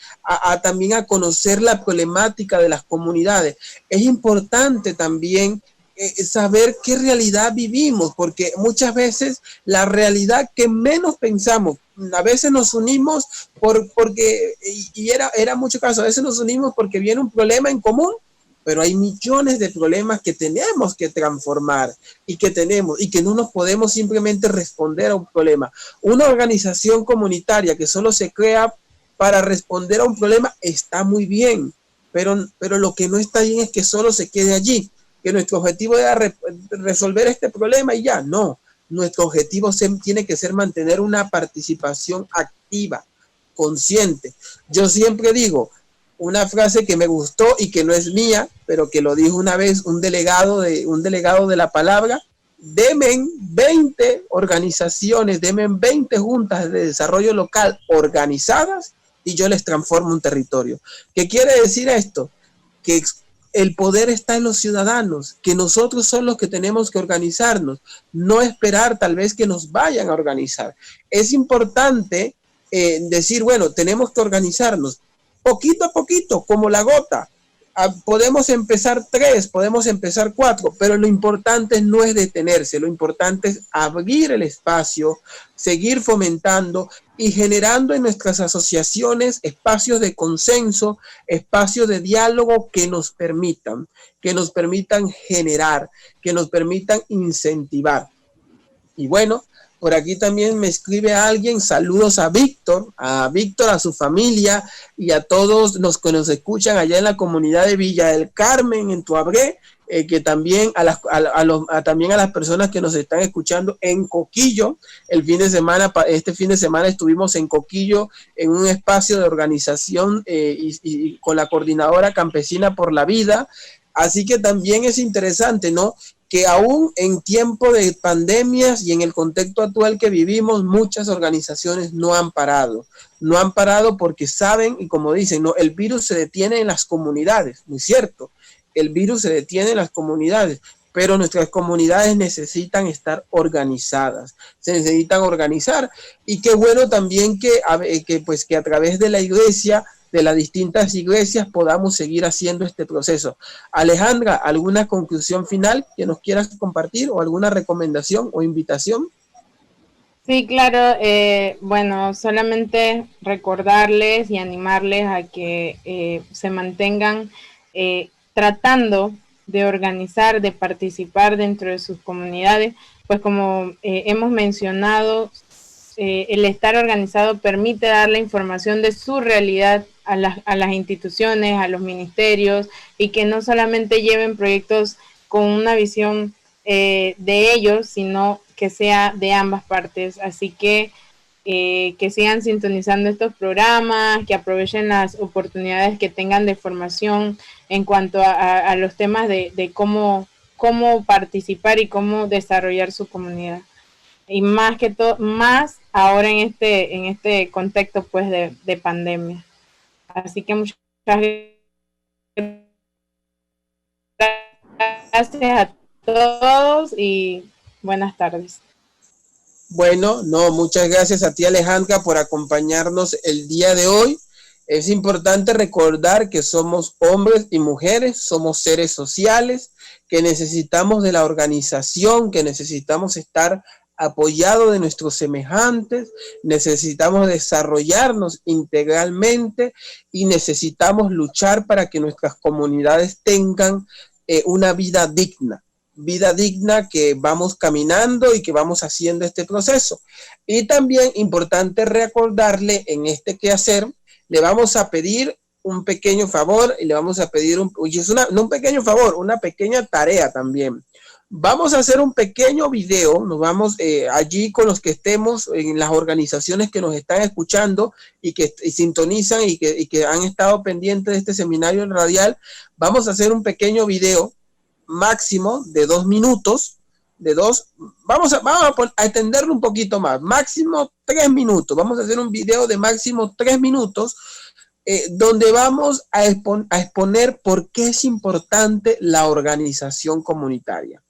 también a conocer la problemática de las comunidades. Es importante también saber qué realidad vivimos, porque muchas veces la realidad que menos pensamos, a veces nos unimos porque era mucho caso, a veces nos unimos porque viene un problema en común, pero hay millones de problemas que tenemos que transformar y que no nos podemos simplemente responder a un problema. Una organización comunitaria que solo se crea para responder a un problema está muy bien, pero lo que no está bien es que solo se quede allí, que nuestro objetivo era resolver este problema y ya. No, nuestro objetivo tiene que ser mantener una participación activa, consciente. Yo siempre digo una frase que me gustó y que no es mía, pero que lo dijo una vez un delegado de la palabra: denme 20 organizaciones, denme 20 juntas de desarrollo local organizadas y yo les transformo un territorio. ¿Qué quiere decir esto? Que el poder está en los ciudadanos, que nosotros somos los que tenemos que organizarnos, no esperar tal vez que nos vayan a organizar. Es importante decir, bueno, tenemos que organizarnos poquito a poquito, como la gota. Podemos empezar 3, podemos empezar 4, pero lo importante no es detenerse, lo importante es abrir el espacio, seguir fomentando y generando en nuestras asociaciones espacios de consenso, espacios de diálogo que nos permitan generar, que nos permitan incentivar. Y bueno, por aquí también me escribe alguien, saludos a Víctor, a su familia y a todos los que nos escuchan allá en la comunidad de Villa del Carmen, en Tuabré, que también también a las personas que nos están escuchando en Coquillo. Este fin de semana estuvimos en Coquillo en un espacio de organización y con la Coordinadora Campesina por la Vida. Así que también es interesante, ¿no?, que aún en tiempo de pandemias y en el contexto actual que vivimos, muchas organizaciones no han parado porque saben, y como dicen, no, el virus se detiene en las comunidades, muy cierto, el virus se detiene en las comunidades, pero nuestras comunidades necesitan estar organizadas, se necesitan organizar, y qué bueno también que a través de la iglesia, de las distintas iglesias, podamos seguir haciendo este proceso. Alejandra, ¿alguna conclusión final que nos quieras compartir o alguna recomendación o invitación? Sí, claro. Bueno, solamente recordarles y animarles a que se mantengan tratando de organizar, de participar dentro de sus comunidades, pues como hemos mencionado, el estar organizado permite dar la información de su realidad a las instituciones, a los ministerios, y que no solamente lleven proyectos con una visión de ellos, sino que sea de ambas partes. Así que sigan sintonizando estos programas, que aprovechen las oportunidades que tengan de formación en cuanto a los temas de cómo participar y cómo desarrollar su comunidad. Y más que todo, más ahora en este contexto pues de pandemia. Así que muchas gracias a todos y buenas tardes. Bueno, muchas gracias a ti, Alejandra, por acompañarnos el día de hoy. Es importante recordar que somos hombres y mujeres, somos seres sociales, que necesitamos de la organización, que necesitamos estar apoyados de nuestros semejantes, necesitamos desarrollarnos integralmente y necesitamos luchar para que nuestras comunidades tengan una vida digna que vamos caminando y que vamos haciendo este proceso. Y también importante recordarle en este quehacer, le vamos a pedir un pequeño favor y le vamos a pedir una pequeña tarea también. Vamos a hacer un pequeño video, nos vamos allí con los que estemos en las organizaciones que nos están escuchando y que sintonizan y que han estado pendientes de este seminario radial. Vamos a hacer un pequeño video máximo de 2 minutos, vamos a extenderlo un poquito más, máximo 3 minutos, vamos a hacer un video de máximo 3 minutos, donde vamos a exponer por qué es importante la organización comunitaria.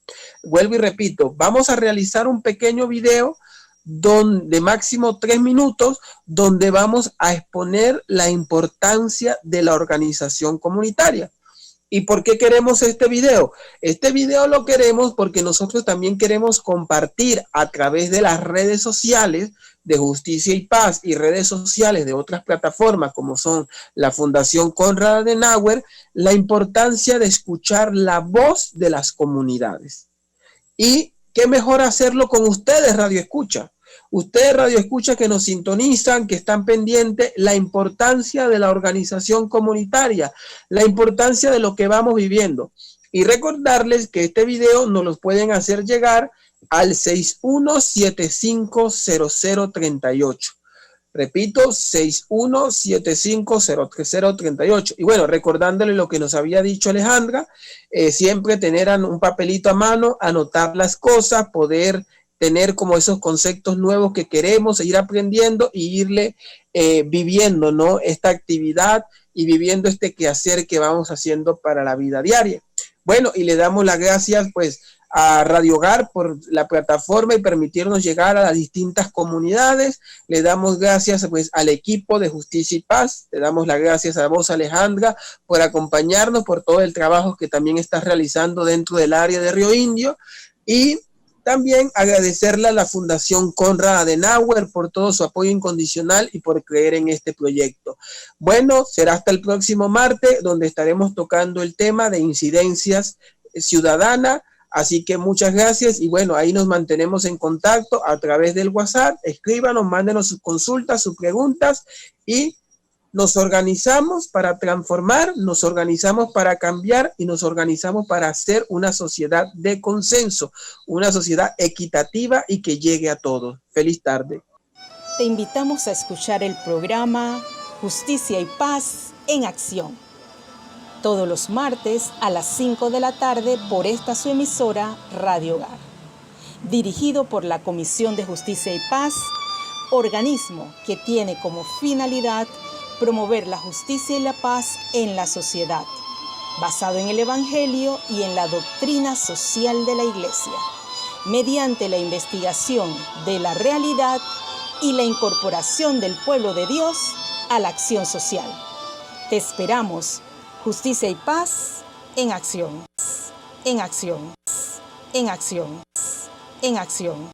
Vuelvo y repito, vamos a realizar un pequeño video de máximo 3 minutos, donde vamos a exponer la importancia de la organización comunitaria. ¿Y por qué queremos este video? Este video lo queremos porque nosotros también queremos compartir a través de las redes sociales de Justicia y Paz y redes sociales de otras plataformas como son la Fundación Konrad Adenauer, la importancia de escuchar la voz de las comunidades. Y qué mejor hacerlo con ustedes, Radio Escucha. Ustedes, Radio Escucha, que nos sintonizan, que están pendientes, la importancia de la organización comunitaria, la importancia de lo que vamos viviendo. Y recordarles que este video nos lo pueden hacer llegar al 61750038. Repito, 61750038. Y bueno, recordándole lo que nos había dicho Alejandra, siempre tener un papelito a mano, anotar las cosas, poder tener como esos conceptos nuevos que queremos, ir aprendiendo y irle viviendo, ¿no? Esta actividad y viviendo este quehacer que vamos haciendo para la vida diaria. Bueno, y le damos las gracias pues a Radio Hogar por la plataforma y permitirnos llegar a las distintas comunidades. Le damos gracias pues al equipo de Justicia y Paz. Le damos las gracias a vos, Alejandra, por acompañarnos, por todo el trabajo que también estás realizando dentro del área de Río Indio. Y también agradecerle a la Fundación Konrad Adenauer por todo su apoyo incondicional y por creer en este proyecto. Bueno, será hasta el próximo martes, donde estaremos tocando el tema de incidencias ciudadanas. Así que muchas gracias y bueno, ahí nos mantenemos en contacto a través del WhatsApp. Escríbanos, mándenos sus consultas, sus preguntas y nos organizamos para transformar, nos organizamos para cambiar y nos organizamos para hacer una sociedad de consenso, una sociedad equitativa y que llegue a todos. Feliz tarde. Te invitamos a escuchar el programa Justicia y Paz en Acción, todos los martes a las 5 de la tarde por esta su emisora Radio Hogar, dirigido por la Comisión de Justicia y Paz, organismo que tiene como finalidad promover la justicia y la paz en la sociedad. basado en el Evangelio y en la doctrina social de la Iglesia, mediante la investigación de la realidad y la incorporación del pueblo de Dios a la acción social. Te esperamos. Justicia y paz en acción. En acción. En acción. En acción.